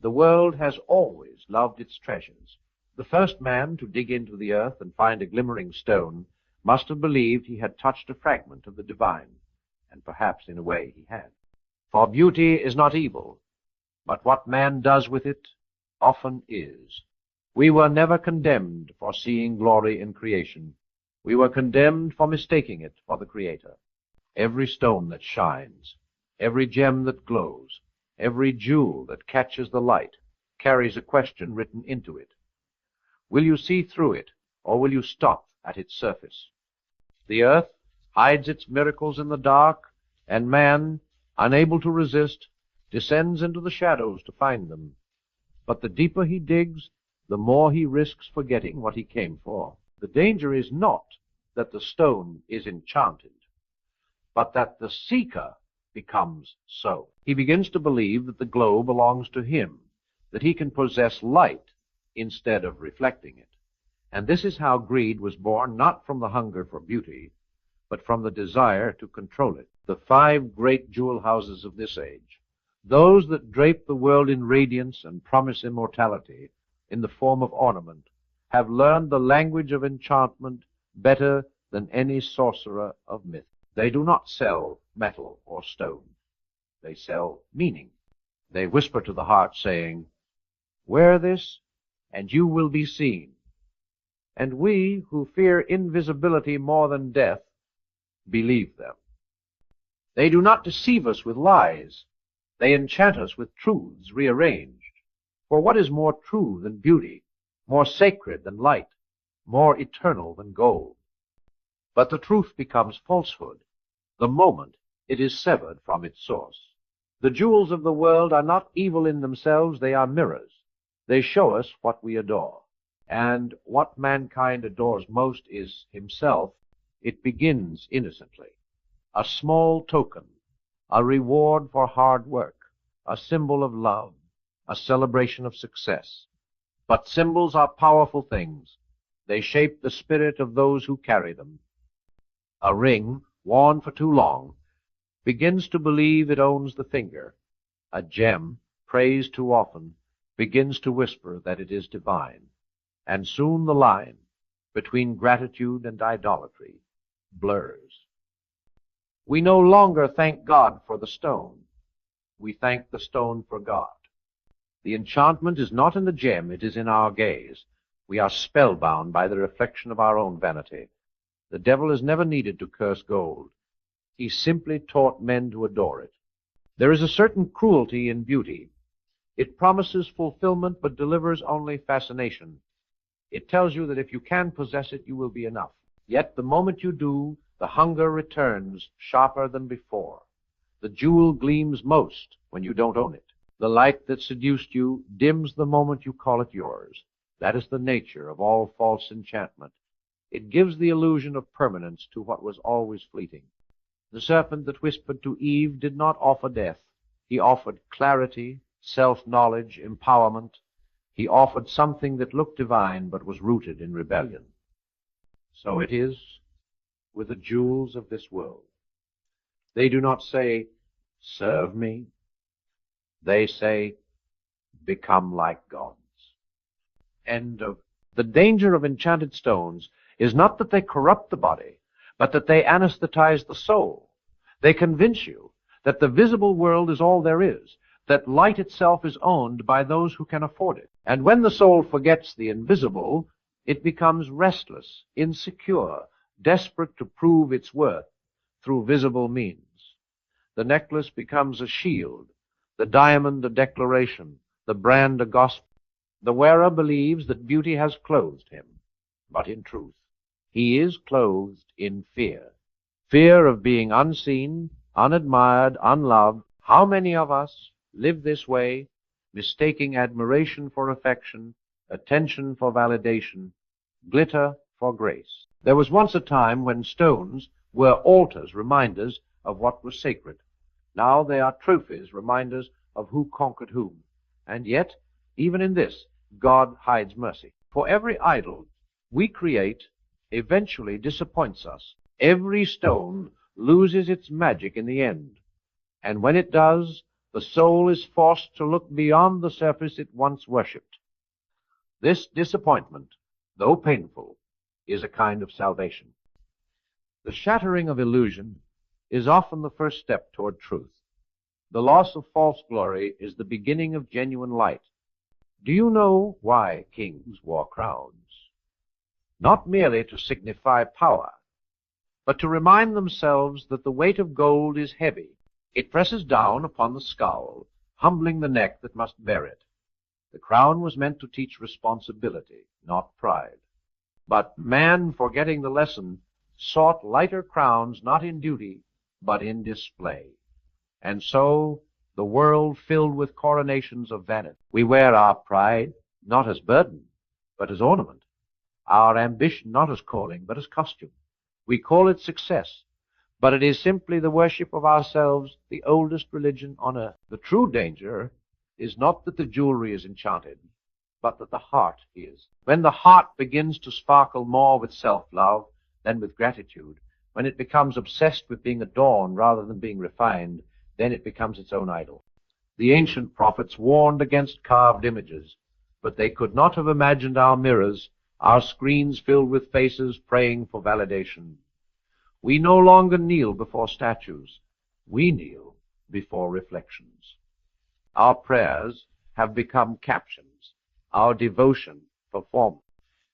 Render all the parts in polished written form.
The world has always loved its treasures. The first man to dig into the earth and find a glimmering stone must have believed he had touched a fragment of the divine, and perhaps in a way he had. For beauty is not evil, but what man does with it often is. We were never condemned for seeing glory in creation. We were condemned for mistaking it for the Creator. Every stone that shines, every gem that glows, every jewel that catches the light carries a question written into it. Will you see through it, or will you stop at its surface? The earth hides its miracles in the dark, and man, unable to resist, descends into the shadows to find them. But the deeper he digs, the more he risks forgetting what he came for. The danger is not that the stone is enchanted, but that the seeker becomes so. He begins to believe that the glow belongs to him, that he can possess light instead of reflecting it. And this is how greed was born, not from the hunger for beauty, but from the desire to control it. The 5 great jewel houses of this age, those that drape the world in radiance and promise immortality in the form of ornament, have learned the language of enchantment better than any sorcerer of myth. They do not sell metal or stone. They sell meaning. They whisper to the heart, saying, "Wear this, and you will be seen." And we, who fear invisibility more than death, believe them. They do not deceive us with lies. They enchant us with truths rearranged. For what is more true than beauty, more sacred than light, more eternal than gold? But the truth becomes falsehood the moment it is severed from its source. The jewels of the world are not evil in themselves, they are mirrors. They show us what we adore. And what mankind adores most is himself. It begins innocently. A small token, a reward for hard work, a symbol of love, a celebration of success. But symbols are powerful things. They shape the spirit of those who carry them. A ring, worn for too long, begins to believe it owns the finger. A gem, praised too often, begins to whisper that it is divine. And soon the line between gratitude and idolatry blurs. We no longer thank God for the stone. We thank the stone for God. The enchantment is not in the gem, it is in our gaze. We are spellbound by the reflection of our own vanity. The devil is never needed to curse gold. He simply taught men to adore it. There is a certain cruelty in beauty. It promises fulfillment but delivers only fascination. It tells you that if you can possess it, you will be enough. Yet the moment you do, the hunger returns sharper than before. The jewel gleams most when you don't own it. The light that seduced you dims the moment you call it yours. That is the nature of all false enchantment. It gives the illusion of permanence to what was always fleeting. The serpent that whispered to Eve did not offer death. He offered clarity, self-knowledge, empowerment. He offered something that looked divine but was rooted in rebellion. So it is with the jewels of this world. They do not say, "Serve me." They say, "Become like gods." End of. The danger of enchanted stones is not that they corrupt the body, but that they anesthetize the soul. They convince you that the visible world is all there is, that light itself is owned by those who can afford it. And when the soul forgets the invisible, it becomes restless, insecure, desperate to prove its worth through visible means. The necklace becomes a shield, the diamond a declaration, the brand a gospel. The wearer believes that beauty has clothed him, but in truth, he is clothed in fear. Fear of being unseen, unadmired, unloved. How many of us live this way, mistaking admiration for affection, attention for validation, glitter for grace? There was once a time when stones were altars, reminders of what was sacred. Now they are trophies, reminders of who conquered whom. And yet, even in this, God hides mercy. For every idol we create eventually disappoints us. Every stone loses its magic in the end. And when it does, the soul is forced to look beyond the surface it once worshipped. This disappointment, though painful, is a kind of salvation. The shattering of illusion is often the first step toward truth. The loss of false glory is the beginning of genuine light. Do you know why kings wore crowns? Not merely to signify power, but to remind themselves that the weight of gold is heavy. It presses down upon the skull, humbling the neck that must bear it. The crown was meant to teach responsibility, not pride. But man, forgetting the lesson, sought lighter crowns not in duty, but in display. And so the world filled with coronations of vanity. We wear our pride not as burden, but as ornament, our ambition not as calling, but as costume. We call it success, but it is simply the worship of ourselves, the oldest religion on earth. The true danger is not that the jewelry is enchanted, but that the heart is. When the heart begins to sparkle more with self-love than with gratitude, when it becomes obsessed with being adorned rather than being refined, then it becomes its own idol. The ancient prophets warned against carved images, but they could not have imagined our mirrors, our screens filled with faces praying for validation. We no longer kneel before statues. We kneel before reflections. Our prayers have become captions, our devotion performance.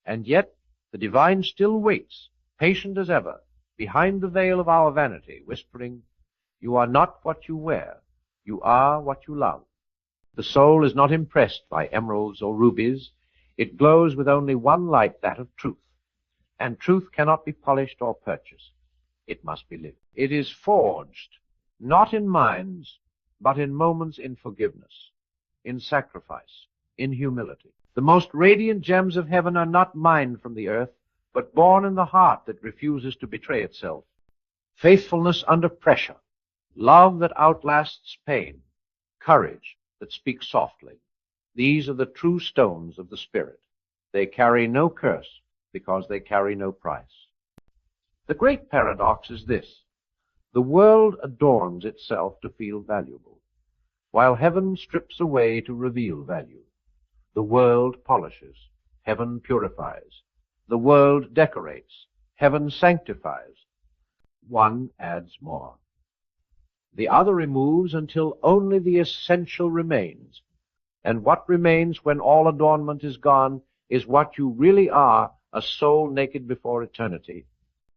And yet the divine still waits, patient as ever, behind the veil of our vanity, whispering, "You are not what you wear. You are what you love." The soul is not impressed by emeralds or rubies. It glows with only one light, that of truth. And truth cannot be polished or purchased. It must be lived. It is forged, not in minds, but in moments in forgiveness, in sacrifice, in humility. The most radiant gems of heaven are not mined from the earth, but born in the heart that refuses to betray itself. Faithfulness under pressure, love that outlasts pain, courage that speaks softly. These are the true stones of the Spirit. They carry no curse because they carry no price. The great paradox is this: the world adorns itself to feel valuable, while heaven strips away to reveal value. The world polishes, heaven purifies. The world decorates, heaven sanctifies. One adds more. The other removes until only the essential remains. And what remains when all adornment is gone is what you really are, a soul naked before eternity.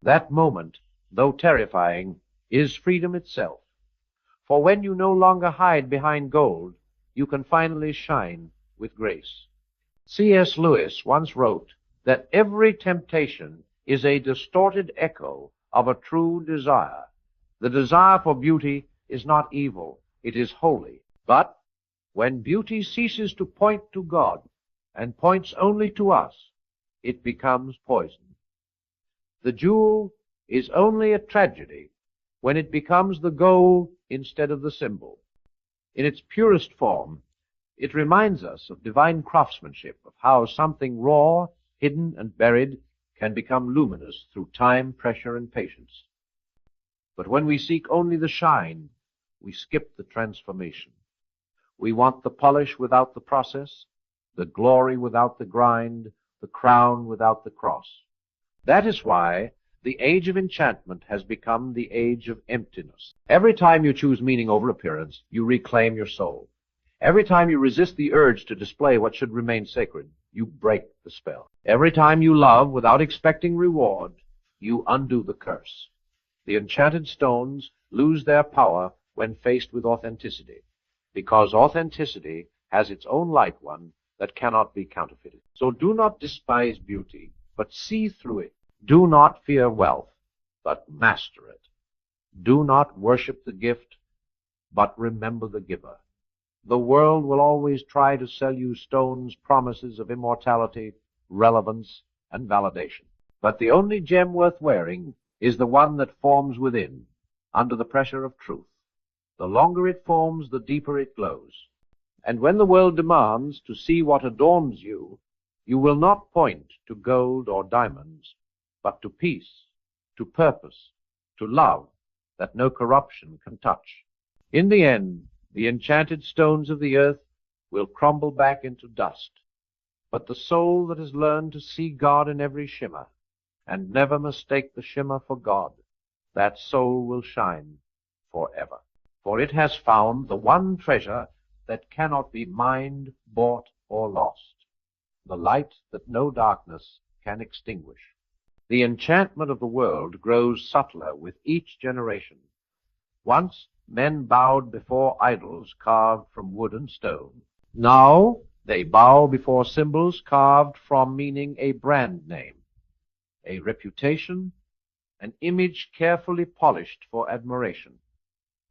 That moment, though terrifying, is freedom itself. For when you no longer hide behind gold, you can finally shine with grace. C.S. Lewis once wrote that every temptation is a distorted echo of a true desire. The desire for beauty is not evil, it is holy. But when beauty ceases to point to God and points only to us, it becomes poison. The jewel is only a tragedy when it becomes the goal instead of the symbol. In its purest form, it reminds us of divine craftsmanship, of how something raw, hidden, and buried can become luminous through time, pressure, and patience. But when we seek only the shine, we skip the transformation. We want the polish without the process, the glory without the grind, the crown without the cross. That is why the age of enchantment has become the age of emptiness. Every time you choose meaning over appearance, you reclaim your soul. Every time you resist the urge to display what should remain sacred, you break the spell. Every time you love without expecting reward, you undo the curse. The enchanted stones lose their power when faced with authenticity, because authenticity has its own light one that cannot be counterfeited. So do not despise beauty, but see through it. Do not fear wealth, but master it. Do not worship the gift, but remember the giver. The world will always try to sell you stones, promises of immortality, relevance, and validation. But the only gem worth wearing is the one that forms within, under the pressure of truth. The longer it forms, the deeper it glows. And when the world demands to see what adorns you, you will not point to gold or diamonds, but to peace, to purpose, to love that no corruption can touch. In the end, The enchanted stones of the earth will crumble back into dust, but the soul that has learned to see God in every shimmer, and never mistake the shimmer for God, that soul will shine forever. For it has found the one treasure that cannot be mined, bought, or lost, the light that no darkness can extinguish. The enchantment of the world grows subtler with each generation. Once men bowed before idols carved from wood and stone. Now they bow before symbols carved from meaning a brand name, a reputation, an image carefully polished for admiration.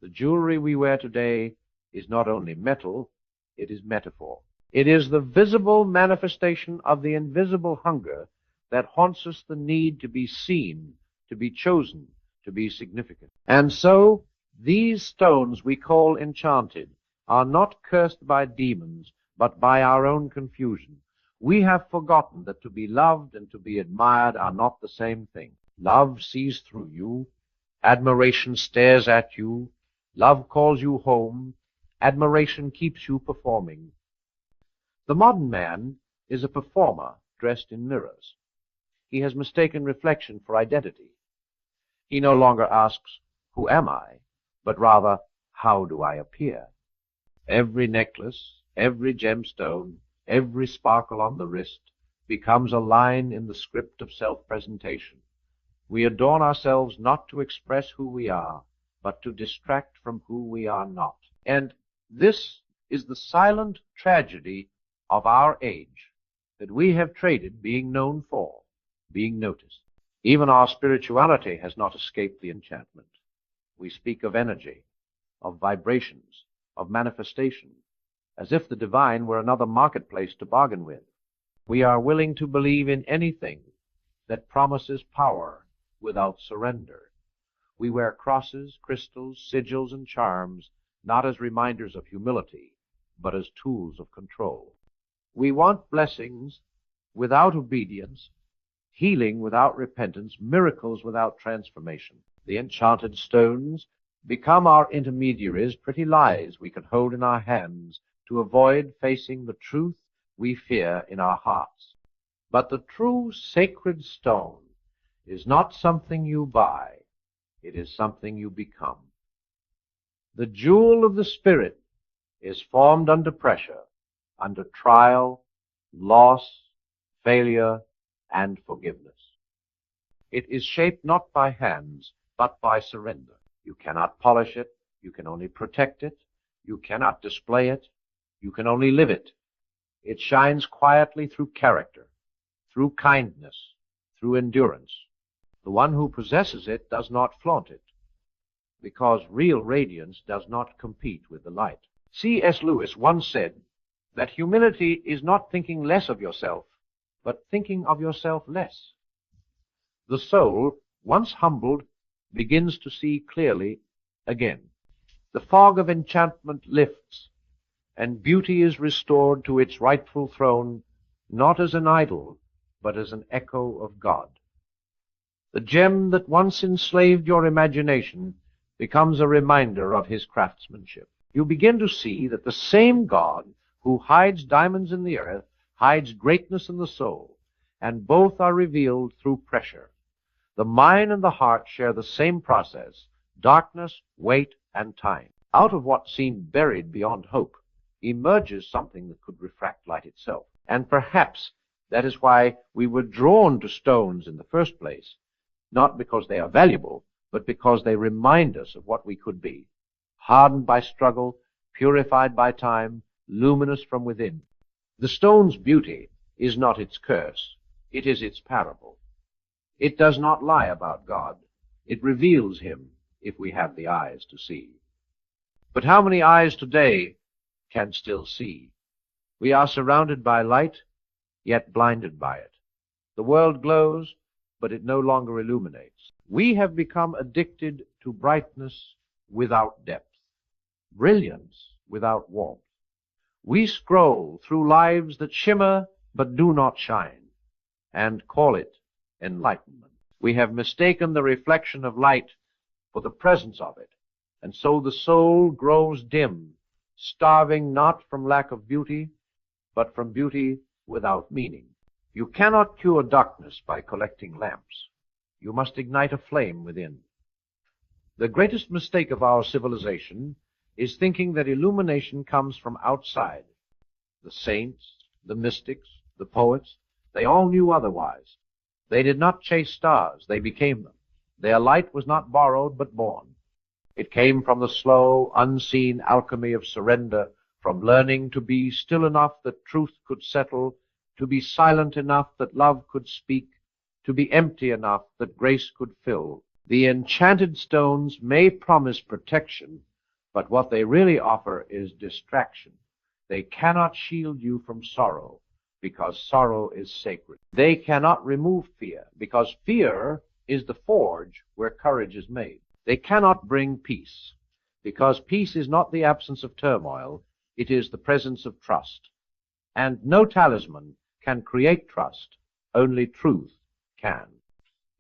The jewelry we wear today is not only metal, it is metaphor. It is the visible manifestation of the invisible hunger that haunts us, the need to be seen, to be chosen, to be significant. And so, these stones we call enchanted are not cursed by demons, but by our own confusion. We have forgotten that to be loved and to be admired are not the same thing. Love sees through you. Admiration stares at you. Love calls you home. Admiration keeps you performing. The modern man is a performer dressed in mirrors. He has mistaken reflection for identity. He no longer asks, "Who am I?" but rather, "How do I appear?" Every necklace, every gemstone, every sparkle on the wrist becomes a line in the script of self-presentation. We adorn ourselves not to express who we are, but to distract from who we are not. And this is the silent tragedy of our age, that we have traded being known for, being noticed. Even our spirituality has not escaped the enchantment. We speak of energy, of vibrations, of manifestation, as if the divine were another marketplace to bargain with. We are willing to believe in anything that promises power without surrender. We wear crosses, crystals, sigils, and charms, not as reminders of humility, but as tools of control. We want blessings without obedience, healing without repentance, miracles without transformation. The enchanted stones become our intermediaries, pretty lies we can hold in our hands to avoid facing the truth we fear in our hearts. But the true sacred stone is not something you buy, it is something you become. The jewel of the Spirit is formed under pressure, under trial, loss, failure, and forgiveness. It is shaped not by hands, but by surrender. You cannot polish it, you can only protect it, you cannot display it, you can only live it. It shines quietly through character, through kindness, through endurance. The one who possesses it does not flaunt it, because real radiance does not compete with the light. C.S. Lewis once said that humility is not thinking less of yourself, but thinking of yourself less. The soul, once humbled, begins to see clearly again. The fog of enchantment lifts, and beauty is restored to its rightful throne, not as an idol, but as an echo of God. The gem that once enslaved your imagination becomes a reminder of his craftsmanship. You begin to see that the same God who hides diamonds in the earth hides greatness in the soul, and both are revealed through pressure. The mind and the heart share the same process: darkness, weight, and time. Out of what seemed buried beyond hope emerges something that could refract light itself. And perhaps that is why we were drawn to stones in the first place, not because they are valuable, but because they remind us of what we could be, hardened by struggle, purified by time, luminous from within. The stone's beauty is not its curse, it is its parable. It does not lie about God. It reveals him if we have the eyes to see. But how many eyes today can still see? We are surrounded by light, yet blinded by it. The world glows, but it no longer illuminates. We have become addicted to brightness without depth, brilliance without warmth. We scroll through lives that shimmer but do not shine, and call it enlightenment. We have mistaken the reflection of light for the presence of it, and so the soul grows dim starving not from lack of beauty, but from beauty without meaning. You cannot cure darkness by collecting lamps. You must ignite a flame within. The greatest mistake of our civilization is thinking that illumination comes from outside. The saints, the mystics, the poets, they all knew otherwise. They did not chase stars, they became them. Their light was not borrowed, but born. It came from the slow, unseen alchemy of surrender, from learning to be still enough that truth could settle, to be silent enough that love could speak, to be empty enough that grace could fill. The enchanted stones may promise protection, but what they really offer is distraction. They cannot shield you from sorrow, because sorrow is sacred. They cannot remove fear, because fear is the forge where courage is made. They cannot bring peace, because peace is not the absence of turmoil, it is the presence of trust. And no talisman can create trust, only truth can.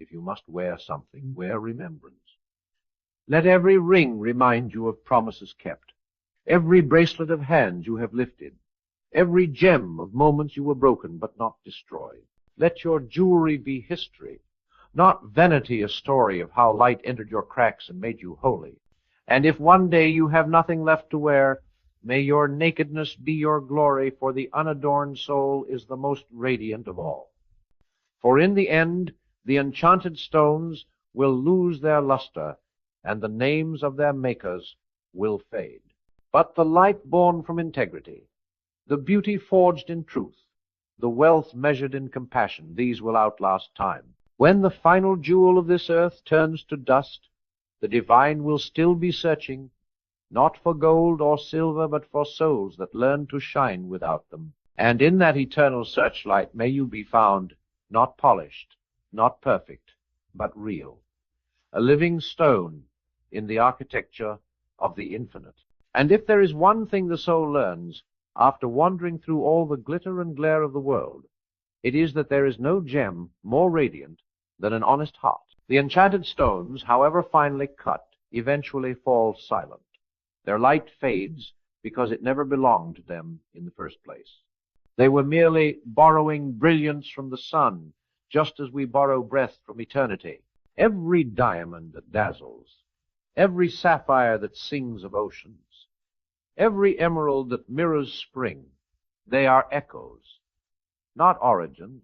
If you must wear something, wear remembrance. Let every ring remind you of promises kept, every bracelet of hands you have lifted, every gem of moments you were broken but not destroyed. Let your jewelry be history, not vanity, a story of how light entered your cracks and made you holy. And if one day you have nothing left to wear, may your nakedness be your glory, for the unadorned soul is the most radiant of all. For in the end, the enchanted stones will lose their luster, and the names of their makers will fade. But the light born from integrity, the beauty forged in truth, the wealth measured in compassion, these will outlast time. When the final jewel of this earth turns to dust, the divine will still be searching, not for gold or silver, but for souls that learn to shine without them. And in that eternal searchlight may you be found, not polished, not perfect, but real, a living stone in the architecture of the infinite. And if there is one thing the soul learns, after wandering through all the glitter and glare of the world, it is that there is no gem more radiant than an honest heart. The enchanted stones, however finely cut, eventually fall silent. Their light fades because it never belonged to them in the first place. They were merely borrowing brilliance from the sun, just as we borrow breath from eternity. Every diamond that dazzles, every sapphire that sings of oceans, every emerald that mirrors spring, they are echoes, not origin.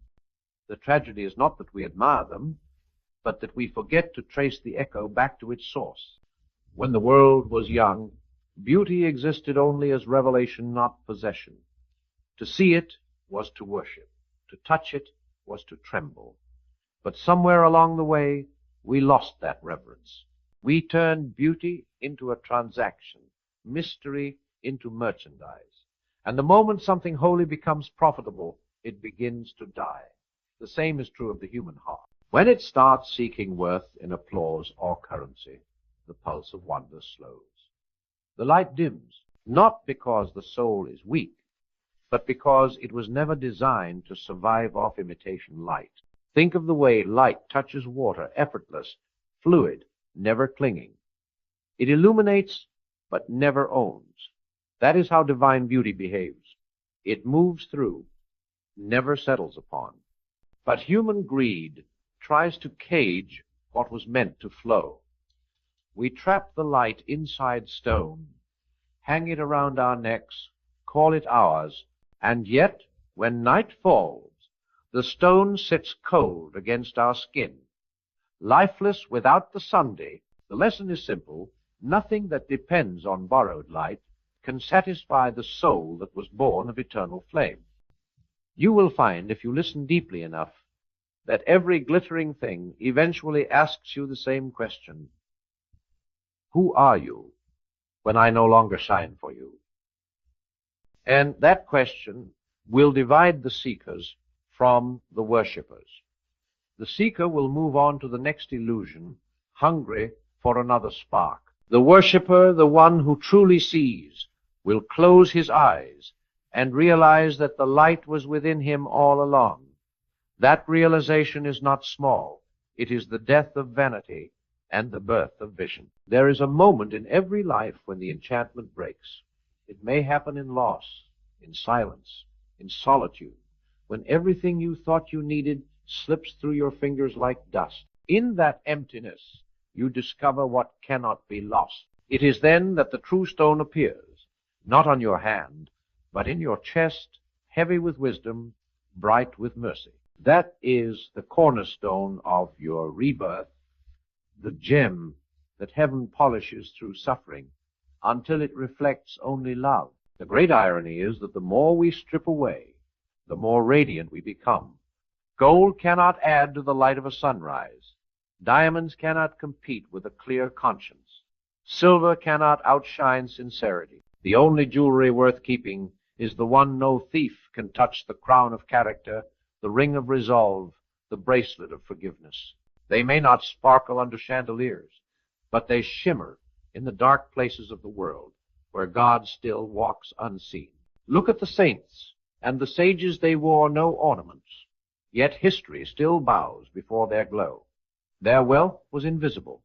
The tragedy is not that we admire them, but that we forget to trace the echo back to its source. When the world was young, beauty existed only as revelation, not possession. To see it was to worship. To touch it was to tremble. But somewhere along the way, we lost that reverence. We turned beauty into a transaction, mystery into merchandise. And the moment something holy becomes profitable, it begins to die. The same is true of the human heart. When it starts seeking worth in applause or currency, the pulse of wonder slows. The light dims, not because the soul is weak, but because it was never designed to survive off imitation light. Think of the way light touches water, effortless, fluid, never clinging. It illuminates, but never owns. That is how divine beauty behaves. It moves through, never settles upon. But human greed tries to cage what was meant to flow. We trap the light inside stone, hang it around our necks, call it ours, and yet, when night falls, the stone sits cold against our skin. Lifeless without the Sunday, the lesson is simple. Nothing that depends on borrowed light can satisfy the soul that was born of eternal flame. You will find, if you listen deeply enough, that every glittering thing eventually asks you the same question: who are you when I no longer shine for you? And that question will divide the seekers from the worshippers. The seeker will move on to the next illusion, hungry for another spark. The worshipper, the one who truly sees, will close his eyes and realize that the light was within him all along. That realization is not small. It is the death of vanity and the birth of vision. There is a moment in every life when the enchantment breaks. It may happen in loss, in silence, in solitude, when everything you thought you needed slips through your fingers like dust. In that emptiness, you discover what cannot be lost. It is then that the true stone appears, not on your hand, but in your chest, heavy with wisdom, bright with mercy. That is the cornerstone of your rebirth, the gem that heaven polishes through suffering until it reflects only love. The great irony is that the more we strip away, the more radiant we become. Gold cannot add to the light of a sunrise. Diamonds cannot compete with a clear conscience. Silver cannot outshine sincerity. The only jewelry worth keeping is the one no thief can touch: the crown of character, the ring of resolve, the bracelet of forgiveness. They may not sparkle under chandeliers, but they shimmer in the dark places of the world, where God still walks unseen. Look at the saints and the sages. They wore no ornaments, yet history still bows before their glow. Their wealth was invisible,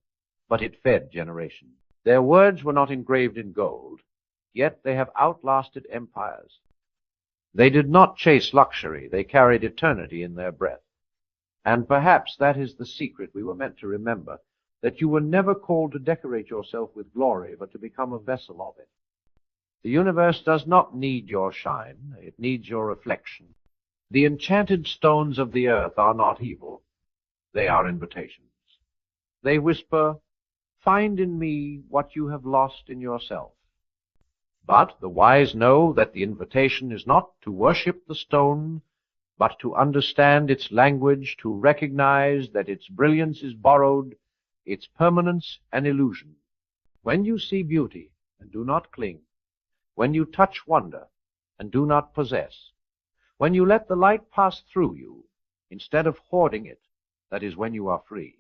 but it fed generations. Their words were not engraved in gold, yet they have outlasted empires. They did not chase luxury, they carried eternity in their breath. And perhaps that is the secret we were meant to remember, that you were never called to decorate yourself with glory, but to become a vessel of it. The universe does not need your shine, it needs your reflection. The enchanted stones of the earth are not evil, they are invitations. They whisper, "Find in me what you have lost in yourself." But the wise know that the invitation is not to worship the stone, but to understand its language, to recognize that its brilliance is borrowed, its permanence an illusion. When you see beauty and do not cling, when you touch wonder and do not possess, when you let the light pass through you instead of hoarding it, that is when you are free.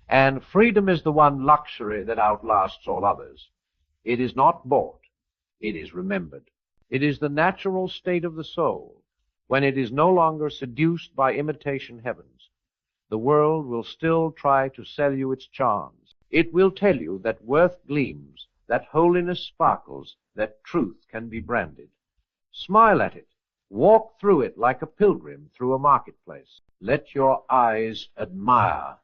And freedom is the one luxury that outlasts all others. It is not bought, it is remembered. It is the natural state of the soul, when it is no longer seduced by imitation heavens. The world will still try to sell you its charms. It will tell you that worth gleams, that holiness sparkles, that truth can be branded. Smile at it. Walk through it like a pilgrim through a marketplace. Let your eyes admire,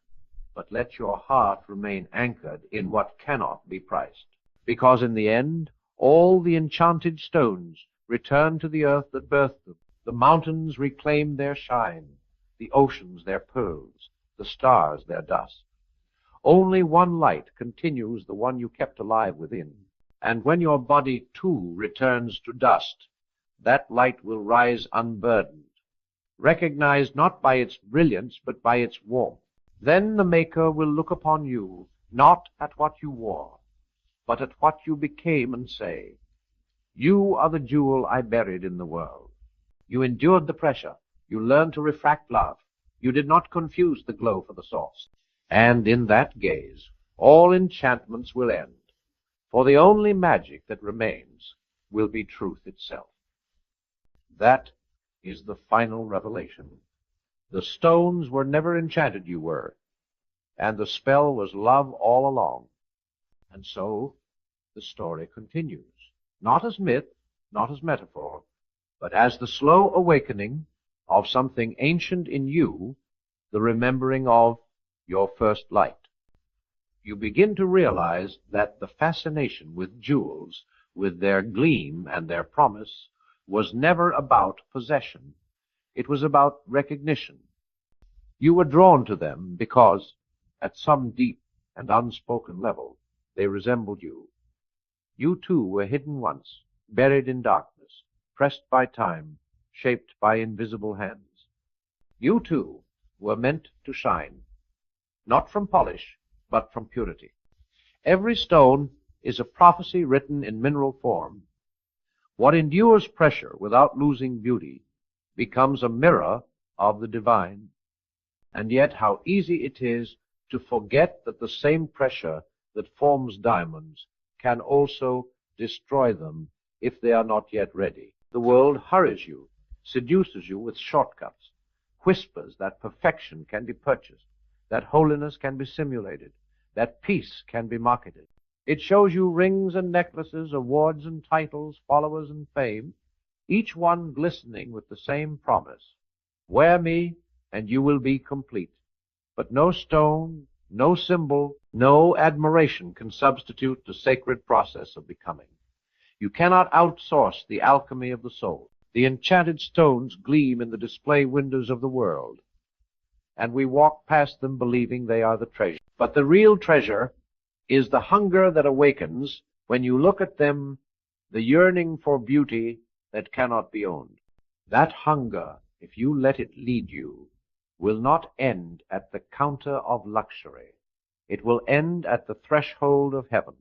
but let your heart remain anchored in what cannot be priced. Because in the end, all the enchanted stones return to the earth that birthed them. The mountains reclaim their shine, the oceans their pearls, the stars their dust. Only one light continues, the one you kept alive within. And when your body too returns to dust, that light will rise unburdened, recognized not by its brilliance but by its warmth. Then the Maker will look upon you, not at what you wore, but at what you became, and say, "You are the jewel I buried in the world. You endured the pressure. You learned to refract love. You did not confuse the glow for the source." And in that gaze, all enchantments will end, for the only magic that remains will be truth itself. That is the final revelation. The stones were never enchanted, you were, and the spell was love all along. And so the story continues, not as myth, not as metaphor, but as the slow awakening of something ancient in you, the remembering of your first light. You begin to realize that the fascination with jewels, with their gleam and their promise, was never about possession. It was about recognition. You were drawn to them because, at some deep and unspoken level, they resembled you. You too were hidden once, buried in darkness, pressed by time, shaped by invisible hands. You too were meant to shine, not from polish, but from purity. Every stone is a prophecy written in mineral form. What endures pressure without losing beauty becomes a mirror of the divine. And yet how easy it is to forget that the same pressure that forms diamonds can also destroy them if they are not yet ready. The world hurries you, seduces you with shortcuts, whispers that perfection can be purchased, that holiness can be simulated, that peace can be marketed. It shows you rings and necklaces, awards and titles, followers and fame, each one glistening with the same promise. Wear me, and you will be complete. But no stone, no symbol, no admiration can substitute the sacred process of becoming. You cannot outsource the alchemy of the soul. The enchanted stones gleam in the display windows of the world, and we walk past them believing they are the treasure. But the real treasure is the hunger that awakens when you look at them, the yearning for beauty that cannot be owned. That hunger, if you let it lead you, will not end at the counter of luxury. It will end at the threshold of heaven,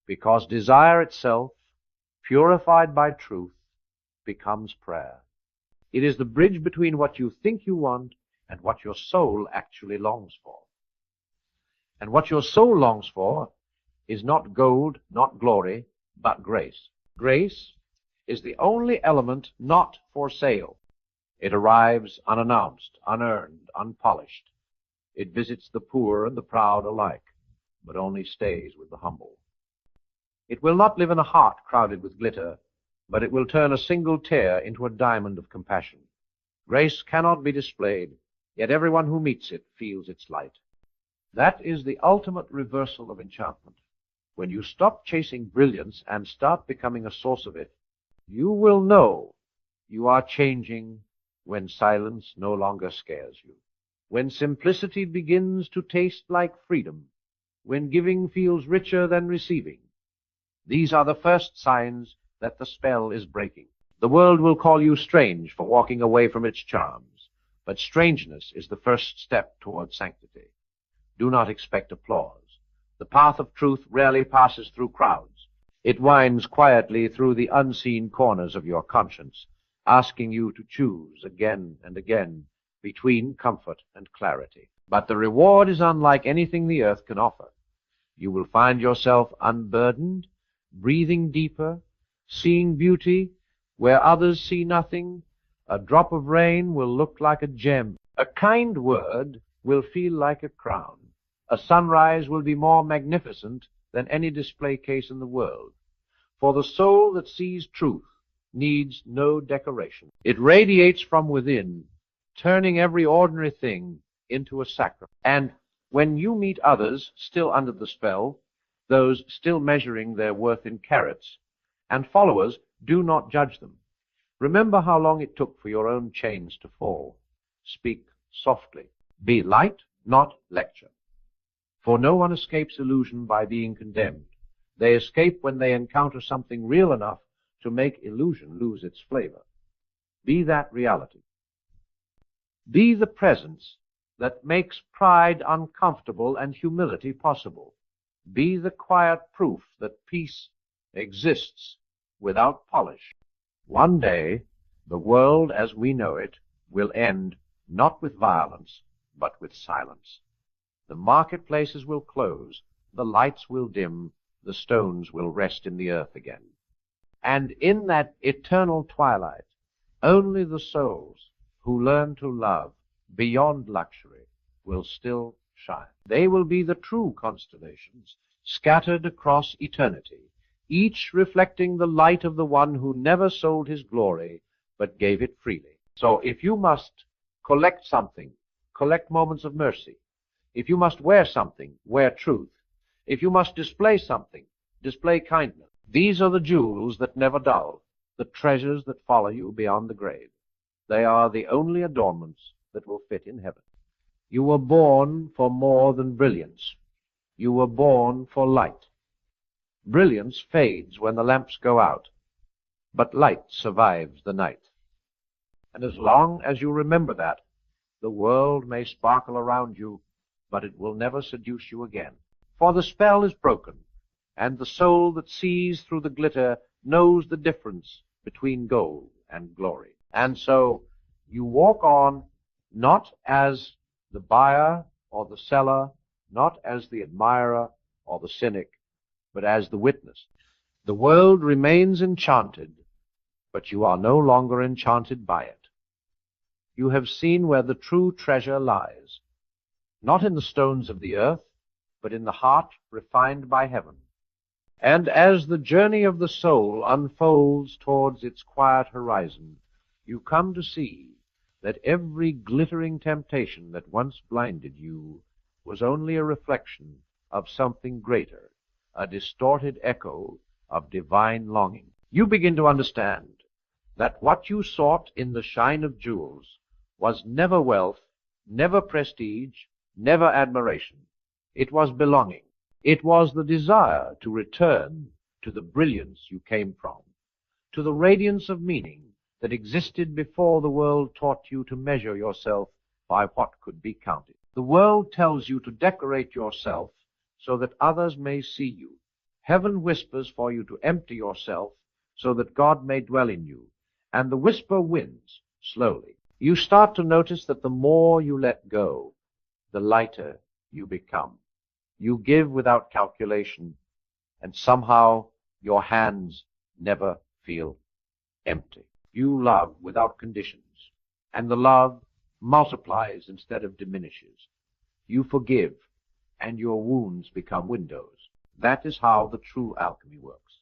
because desire itself, purified by truth, becomes prayer. It is the bridge between what you think you want and what your soul actually longs for. And what your soul longs for is not gold, not glory, but grace. Grace is the only element not for sale. It arrives unannounced, unearned, unpolished. It visits the poor and the proud alike, but only stays with the humble. It will not live in a heart crowded with glitter, but it will turn a single tear into a diamond of compassion. Grace cannot be displayed, yet everyone who meets it feels its light. That is the ultimate reversal of enchantment. When you stop chasing brilliance and start becoming a source of it, you will know you are changing when silence no longer scares you, when simplicity begins to taste like freedom, when giving feels richer than receiving. These are the first signs that the spell is breaking. The world will call you strange for walking away from its charms, but strangeness is the first step toward sanctity. Do not expect applause. The path of truth rarely passes through crowds. It winds quietly through the unseen corners of your conscience, asking you to choose again and again between comfort and clarity. But the reward is unlike anything the earth can offer. You will find yourself unburdened, breathing deeper, seeing beauty where others see nothing. A drop of rain will look like a gem. A kind word will feel like a crown. A sunrise will be more magnificent than any display case in the world. For the soul that sees truth needs no decoration. It radiates from within, turning every ordinary thing into a sacrifice. And when you meet others still under the spell, those still measuring their worth in carats, and followers, do not judge them. Remember how long it took for your own chains to fall. Speak softly. Be light, not lecture. For no one escapes illusion by being condemned. They escape when they encounter something real enough to make illusion lose its flavor. Be that reality. Be the presence that makes pride uncomfortable and humility possible. Be the quiet proof that peace exists without polish. One day, the world as we know it will end not with violence, but with silence. The marketplaces will close, the lights will dim, the stones will rest in the earth again. And in that eternal twilight, only the souls who learn to love beyond luxury will still shine. They will be the true constellations scattered across eternity, each reflecting the light of the one who never sold his glory, but gave it freely. So if you must collect something, collect moments of mercy. If you must wear something, wear truth. If you must display something, display kindness. These are the jewels that never dull, the treasures that follow you beyond the grave. They are the only adornments that will fit in heaven. You were born for more than brilliance. You were born for light. Brilliance fades when the lamps go out, but light survives the night. And as long as you remember that, the world may sparkle around you, but it will never seduce you again. For the spell is broken, and the soul that sees through the glitter knows the difference between gold and glory. And so you walk on, not as the buyer or the seller, not as the admirer or the cynic, but as the witness. The world remains enchanted, but you are no longer enchanted by it. You have seen where the true treasure lies, not in the stones of the earth, but in the heart refined by heaven. And as the journey of the soul unfolds towards its quiet horizon, you come to see that every glittering temptation that once blinded you was only a reflection of something greater, a distorted echo of divine longing. You begin to understand that what you sought in the shine of jewels was never wealth, never prestige, never admiration. It was belonging. It was the desire to return to the brilliance you came from, to the radiance of meaning that existed before the world taught you to measure yourself by what could be counted. The world tells you to decorate yourself so that others may see you. Heaven whispers for you to empty yourself so that God may dwell in you. And the whisper wins slowly. You start to notice that the more you let go, the lighter you become. You give without calculation, and somehow your hands never feel empty. You love without conditions, and the love multiplies instead of diminishes. You forgive, and your wounds become windows. That is how the true alchemy works.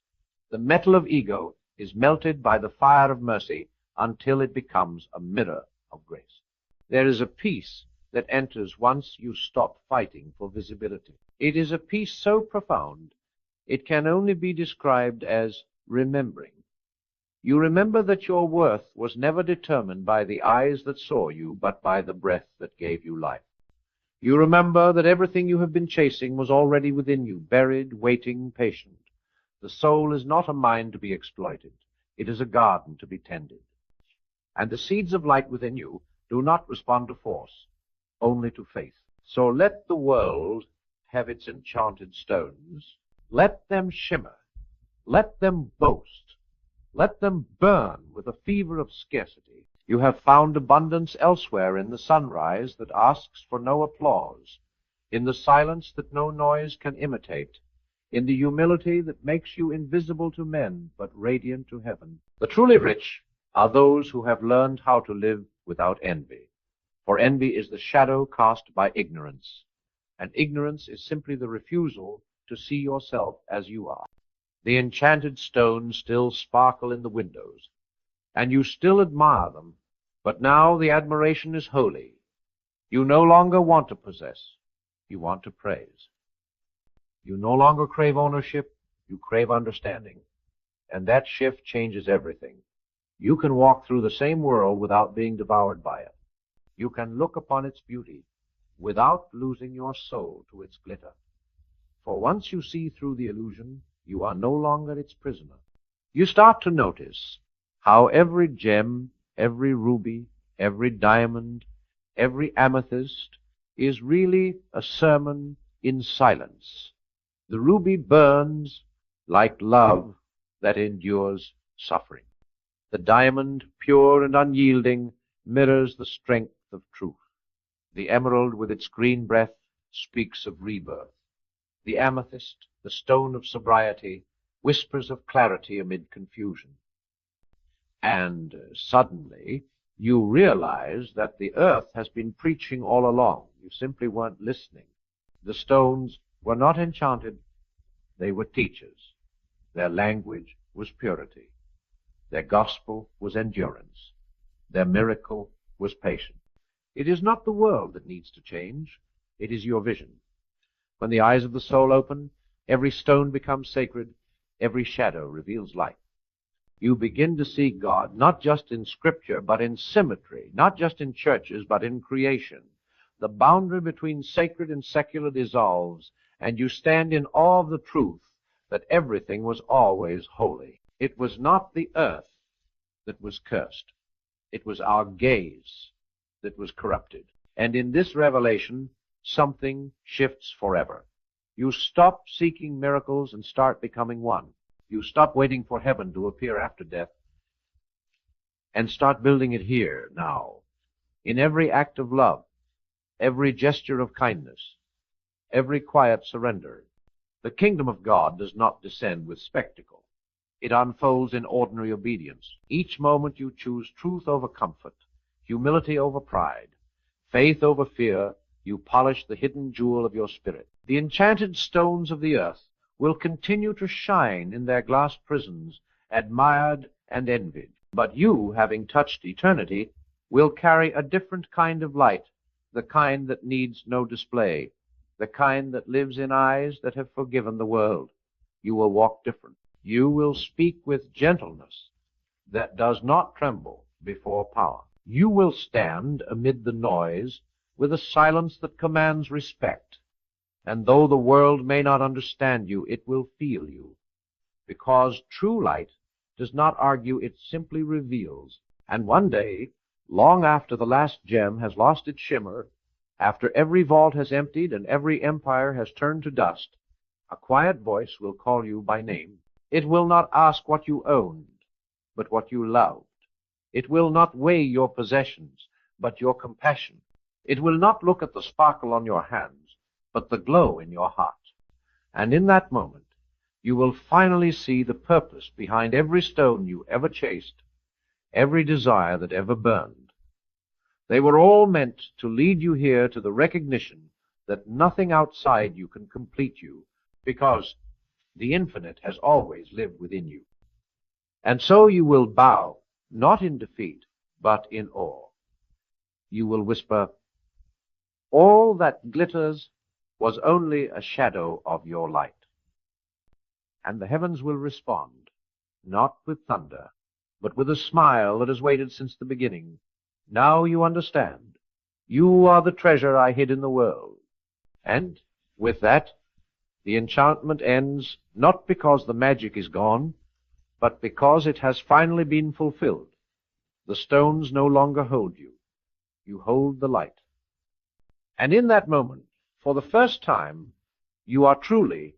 The metal of ego is melted by the fire of mercy until it becomes a mirror of grace. There is a peace that enters once you stop fighting for visibility. It is a peace so profound, it can only be described as remembering. You remember that your worth was never determined by the eyes that saw you, but by the breath that gave you life. You remember that everything you have been chasing was already within you, buried, waiting, patient. The soul is not a mine to be exploited. It is a garden to be tended. And the seeds of light within you do not respond to force, only to faith. So let the world have its enchanted stones. Let them shimmer. Let them boast. Let them burn with a fever of scarcity. You have found abundance elsewhere in the sunrise that asks for no applause, in the silence that no noise can imitate, in the humility that makes you invisible to men but radiant to heaven. The truly rich are those who have learned how to live without envy, for envy is the shadow cast by ignorance, and ignorance is simply the refusal to see yourself as you are. The enchanted stones still sparkle in the windows, and you still admire them, but now the admiration is holy. You no longer want to possess, you want to praise. You no longer crave ownership, you crave understanding, and that shift changes everything. You can walk through the same world without being devoured by it. You can look upon its beauty without losing your soul to its glitter. For once you see through the illusion, you are no longer its prisoner. You start to notice how every gem, every ruby, every diamond, every amethyst is really a sermon in silence. The ruby burns like love that endures suffering. The diamond, pure and unyielding, mirrors the strength of truth. The emerald, with its green breath, speaks of rebirth. The amethyst, the stone of sobriety, whispers of clarity amid confusion. And suddenly, you realize that the earth has been preaching all along. You simply weren't listening. The stones were not enchanted. They were teachers. Their language was purity. Their gospel was endurance. Their miracle was patience. It is not the world that needs to change. It is your vision. When the eyes of the soul open, every stone becomes sacred. Every shadow reveals light. You begin to see God not just in Scripture, but in symmetry, not just in churches, but in creation. The boundary between sacred and secular dissolves, and you stand in awe of the truth that everything was always holy. It was not the earth that was cursed. It was our gaze that was corrupted. And in this revelation, something shifts forever. You stop seeking miracles and start becoming one. You stop waiting for heaven to appear after death and start building it here, now, in every act of love, every gesture of kindness, every quiet surrender. The kingdom of God does not descend with spectacle. It unfolds in ordinary obedience. Each moment you choose truth over comfort, humility over pride, faith over fear. You polish the hidden jewel of your spirit. The enchanted stones of the earth will continue to shine in their glass prisons, admired and envied. But you, having touched eternity, will carry a different kind of light, the kind that needs no display, the kind that lives in eyes that have forgiven the world. You will walk different. You will speak with gentleness that does not tremble before power. You will stand amid the noise with a silence that commands respect. And though the world may not understand you, it will feel you. Because true light does not argue, it simply reveals. And one day, long after the last gem has lost its shimmer, after every vault has emptied and every empire has turned to dust, a quiet voice will call you by name. It will not ask what you owned, but what you loved. It will not weigh your possessions, but your compassion. It will not look at the sparkle on your hands, but the glow in your heart. And in that moment, you will finally see the purpose behind every stone you ever chased, every desire that ever burned. They were all meant to lead you here to the recognition that nothing outside you can complete you, because the infinite has always lived within you. And so you will bow, not in defeat, but in awe. You will whisper, "All that glitters was only a shadow of your light." And the heavens will respond, not with thunder, but with a smile that has waited since the beginning. Now you understand. You are the treasure I hid in the world. And with that, the enchantment ends, not because the magic is gone, but because it has finally been fulfilled. The stones no longer hold you. You hold the light. And in that moment, for the first time, you are truly,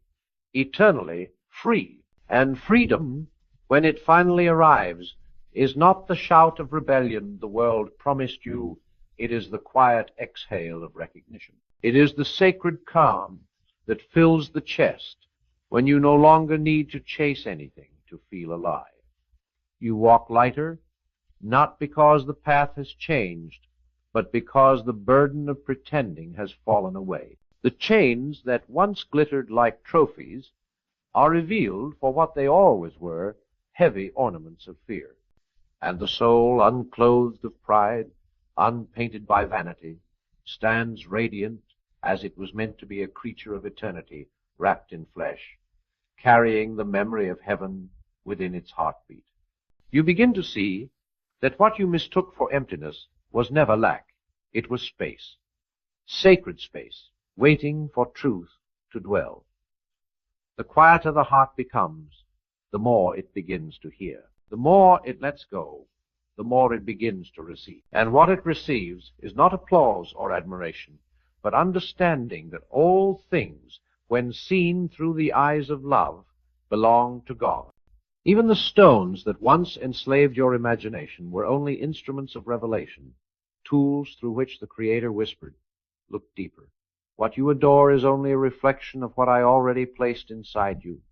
eternally free. And freedom, when it finally arrives, is not the shout of rebellion the world promised you. It is the quiet exhale of recognition. It is the sacred calm that fills the chest when you no longer need to chase anything to feel alive. You walk lighter, not because the path has changed, but because the burden of pretending has fallen away. The chains that once glittered like trophies are revealed for what they always were, heavy ornaments of fear. And the soul, unclothed of pride, unpainted by vanity, stands radiant as it was meant to be, a creature of eternity wrapped in flesh, carrying the memory of heaven within its heartbeat. You begin to see that what you mistook for emptiness was never lack. It was space, sacred space, waiting for truth to dwell. The quieter the heart becomes, the more it begins to hear. The more it lets go, the more it begins to receive. And what it receives is not applause or admiration, but understanding that all things, when seen through the eyes of love, belong to God. Even the stones that once enslaved your imagination were only instruments of revelation, tools through which the Creator whispered, "Look deeper. What you adore is only a reflection of what I already placed inside you."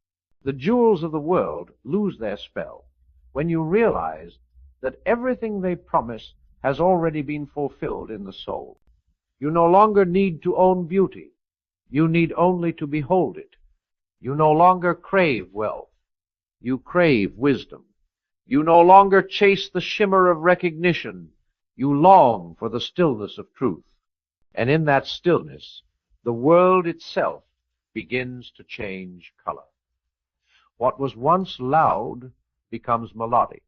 The jewels of the world lose their spell when you realize that everything they promise has already been fulfilled in the soul. You no longer need to own beauty. You need only to behold it. You no longer crave wealth. You crave wisdom. You no longer chase the shimmer of recognition. You long for the stillness of truth. And in that stillness, the world itself begins to change color. What was once loud becomes melodic.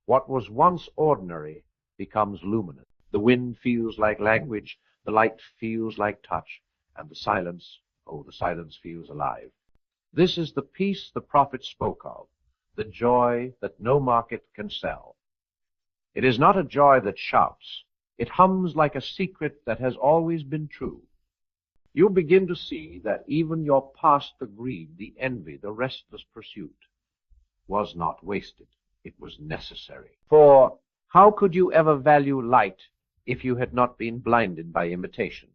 What was once ordinary becomes luminous. The wind feels like language, the light feels like touch, and the silence feels alive. This is the peace the prophet spoke of, the joy that no market can sell. It is not a joy that shouts. It hums like a secret that has always been true. You begin to see that even your past, the greed, the envy, the restless pursuit, was not wasted. It was necessary. For how could you ever value light if you had not been blinded by imitation?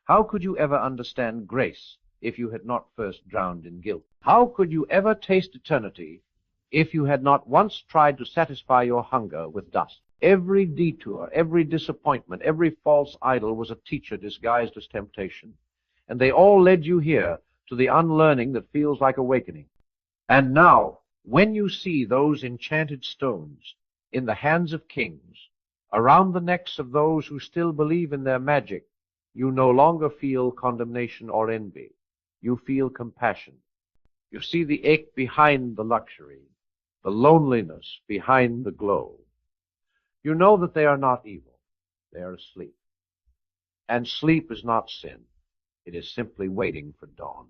How could you ever understand grace if you had not first drowned in guilt? How could you ever taste eternity if you had not once tried to satisfy your hunger with dust? Every detour, every disappointment, every false idol was a teacher disguised as temptation, and they all led you here to the unlearning that feels like awakening. And now, when you see those enchanted stones in the hands of kings, around the necks of those who still believe in their magic, you no longer feel condemnation or envy. You feel compassion. You see the ache behind the luxury, the loneliness behind the glow. You know that they are not evil. They are asleep. And sleep is not sin. It is simply waiting for dawn.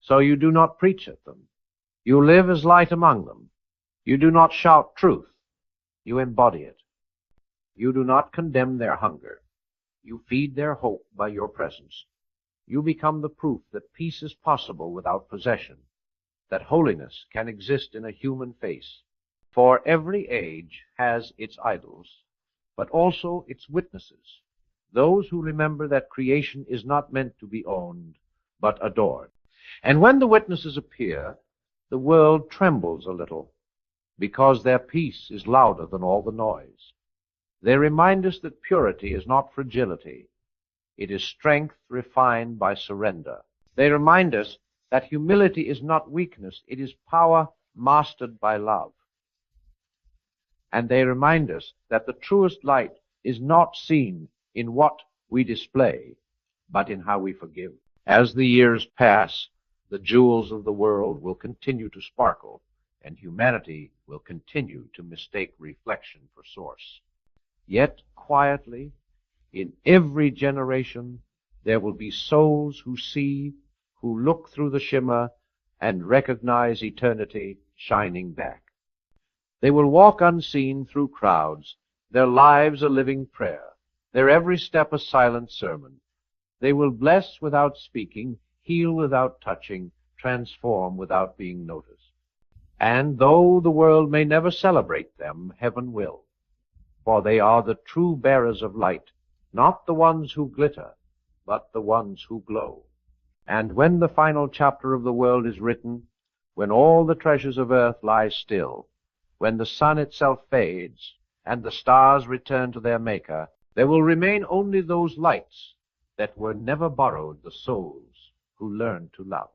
So you do not preach at them. You live as light among them. You do not shout truth. You embody it. You do not condemn their hunger. You feed their hope by your presence. You become the proof that peace is possible without possession, that holiness can exist in a human face. For every age has its idols, but also its witnesses, those who remember that creation is not meant to be owned, but adored. And when the witnesses appear, the world trembles a little, because their peace is louder than all the noise. They remind us that purity is not fragility. It is strength refined by surrender. They remind us that humility is not weakness. It is power mastered by love. And they remind us that the truest light is not seen in what we display, but in how we forgive. As the years pass, the jewels of the world will continue to sparkle, and humanity will continue to mistake reflection for source. Yet, quietly, in every generation, there will be souls who see, who look through the shimmer, and recognize eternity shining back. They will walk unseen through crowds, their lives a living prayer, their every step a silent sermon. They will bless without speaking, heal without touching, transform without being noticed. And though the world may never celebrate them, heaven will. For they are the true bearers of light, not the ones who glitter, but the ones who glow. And when the final chapter of the world is written, when all the treasures of earth lie still, when the sun itself fades, and the stars return to their Maker, there will remain only those lights that were never borrowed, the souls who learned to love.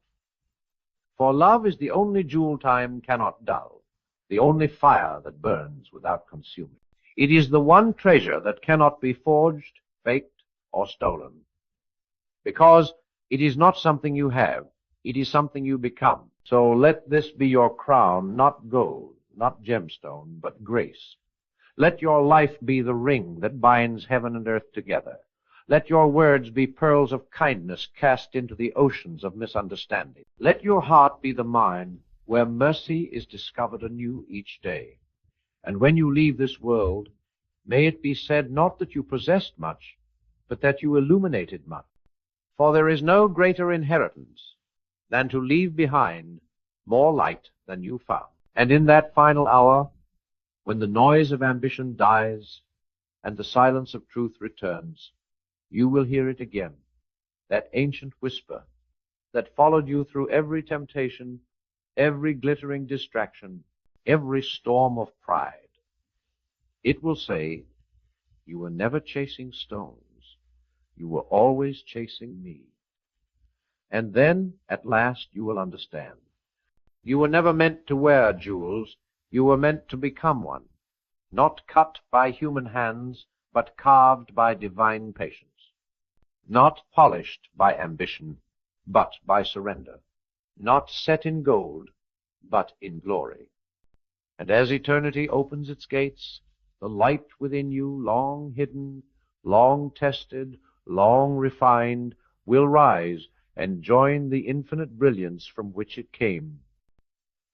For love is the only jewel time cannot dull, the only fire that burns without consuming. It is the one treasure that cannot be forged, faked, or stolen. Because it is not something you have, it is something you become. So let this be your crown, not gold, not gemstone, but grace. Let your life be the ring that binds heaven and earth together. Let your words be pearls of kindness cast into the oceans of misunderstanding. Let your heart be the mine where mercy is discovered anew each day. And when you leave this world, may it be said not that you possessed much, but that you illuminated much. For there is no greater inheritance than to leave behind more light than you found. And in that final hour, when the noise of ambition dies and the silence of truth returns, you will hear it again, that ancient whisper that followed you through every temptation, every glittering distraction, every storm of pride. It will say, you were never chasing stones. You were always chasing me. And then, at last, you will understand. You were never meant to wear jewels. You were meant to become one, not cut by human hands, but carved by divine patience, not polished by ambition, but by surrender, not set in gold, but in glory. And as eternity opens its gates, the light within you, long hidden, long tested, long refined, will rise and join the infinite brilliance from which it came.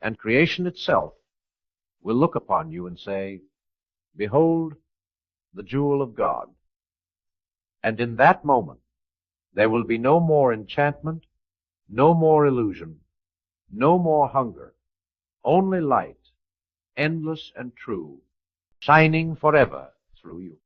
And creation itself will look upon you and say, behold, the jewel of God. And in that moment, there will be no more enchantment, no more illusion, no more hunger, only light, endless and true, shining forever through you.